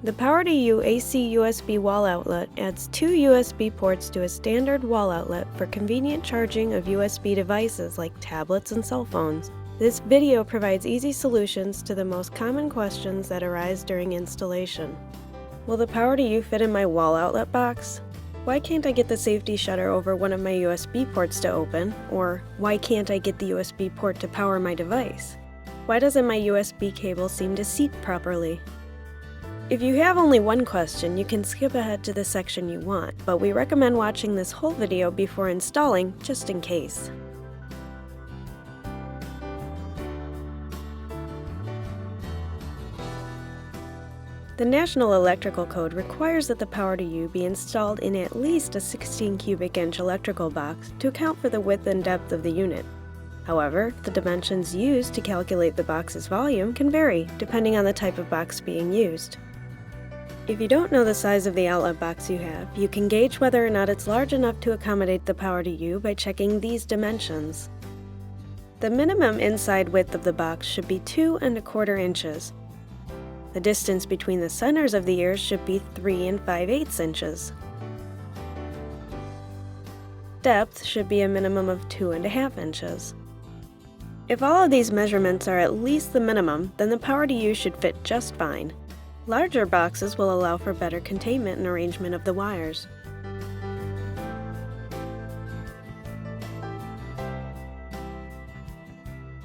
The Power2U AC USB wall outlet adds two USB ports to a standard wall outlet for convenient charging of USB devices like tablets and cell phones. This video provides easy solutions to the most common questions that arise during installation. Will the Power2U fit in my wall outlet box? Why can't I get the safety shutter over one of my USB ports to open? Or why can't I get the USB port to power my device? Why doesn't my USB cable seem to seat properly? If you have only one question, you can skip ahead to the section you want, but we recommend watching this whole video before installing, just in case. The National Electrical Code requires that the Power2U be installed in at least a 16 cubic inch electrical box to account for the width and depth of the unit. However, the dimensions used to calculate the box's volume can vary depending on the type of box being used. If you don't know the size of the outlet box you have, you can gauge whether or not it's large enough to accommodate the Power2U by checking these dimensions. The minimum inside width of the box should be 2 1/4 inches. The distance between the centers of the ears should be 3 5/8 inches. Depth should be a minimum of 2 1/2 inches. If all of these measurements are at least the minimum, then the Power2U should fit just fine. Larger boxes will allow for better containment and arrangement of the wires.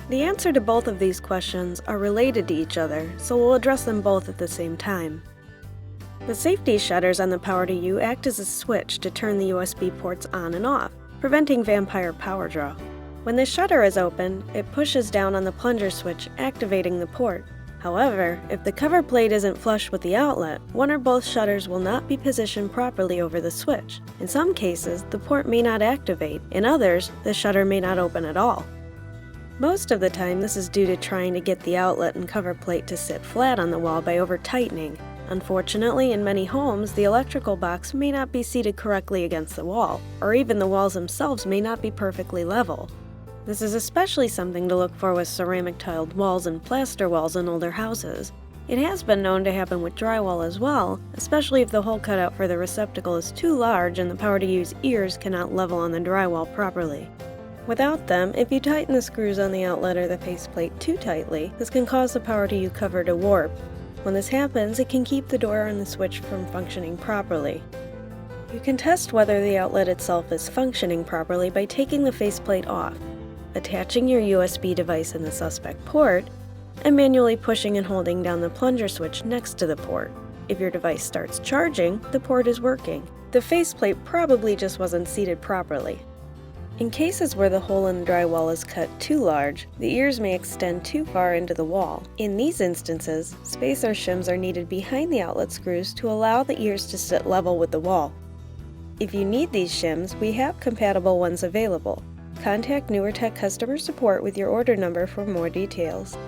The answer to both of these questions are related to each other, so we'll address them both at the same time. The safety shutters on the Power2U act as a switch to turn the USB ports on and off, preventing vampire power draw. When the shutter is open, it pushes down on the plunger switch, activating the port. However, if the cover plate isn't flush with the outlet, one or both shutters will not be positioned properly over the switch. In some cases, the port may not activate. In others, the shutter may not open at all. Most of the time, this is due to trying to get the outlet and cover plate to sit flat on the wall by over-tightening. Unfortunately, in many homes, the electrical box may not be seated correctly against the wall, or even the walls themselves may not be perfectly level. This is especially something to look for with ceramic tiled walls and plaster walls in older houses. It has been known to happen with drywall as well, especially if the hole cutout for the receptacle is too large and the Power2U's ears cannot level on the drywall properly. Without them, if you tighten the screws on the outlet or the faceplate too tightly, this can cause the Power2U cover to warp. When this happens, it can keep the door and the switch from functioning properly. You can test whether the outlet itself is functioning properly by taking the faceplate off, attaching your USB device in the suspect port, and manually pushing and holding down the plunger switch next to the port. If your device starts charging, the port is working. The faceplate probably just wasn't seated properly. In cases where the hole in the drywall is cut too large, the ears may extend too far into the wall. In these instances, spacer shims are needed behind the outlet screws to allow the ears to sit level with the wall. If you need these shims, we have compatible ones available. Contact Newer Tech customer support with your order number for more details.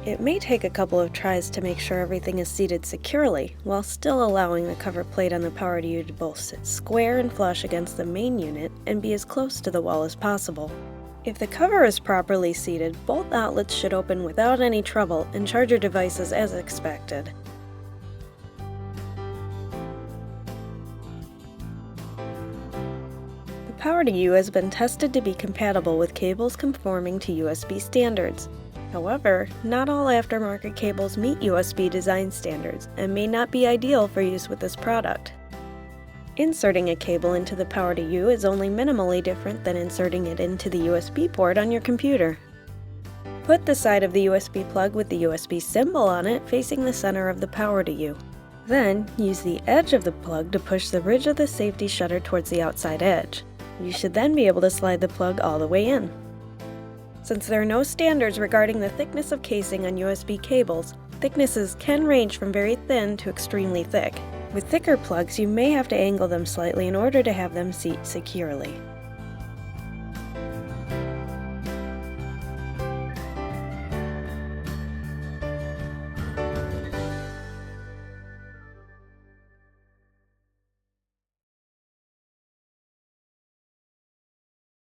It may take a couple of tries to make sure everything is seated securely, while still allowing the cover plate on the Power2U to both sit square and flush against the main unit and be as close to the wall as possible. If the cover is properly seated, both outlets should open without any trouble and charge your devices as expected. The Power2U has been tested to be compatible with cables conforming to USB standards. However, not all aftermarket cables meet USB design standards and may not be ideal for use with this product. Inserting a cable into the Power2U is only minimally different than inserting it into the USB port on your computer. Put the side of the USB plug with the USB symbol on it facing the center of the Power2U. Then, use the edge of the plug to push the ridge of the safety shutter towards the outside edge. You should then be able to slide the plug all the way in. Since there are no standards regarding the thickness of casing on USB cables, thicknesses can range from very thin to extremely thick. With thicker plugs, you may have to angle them slightly in order to have them seat securely.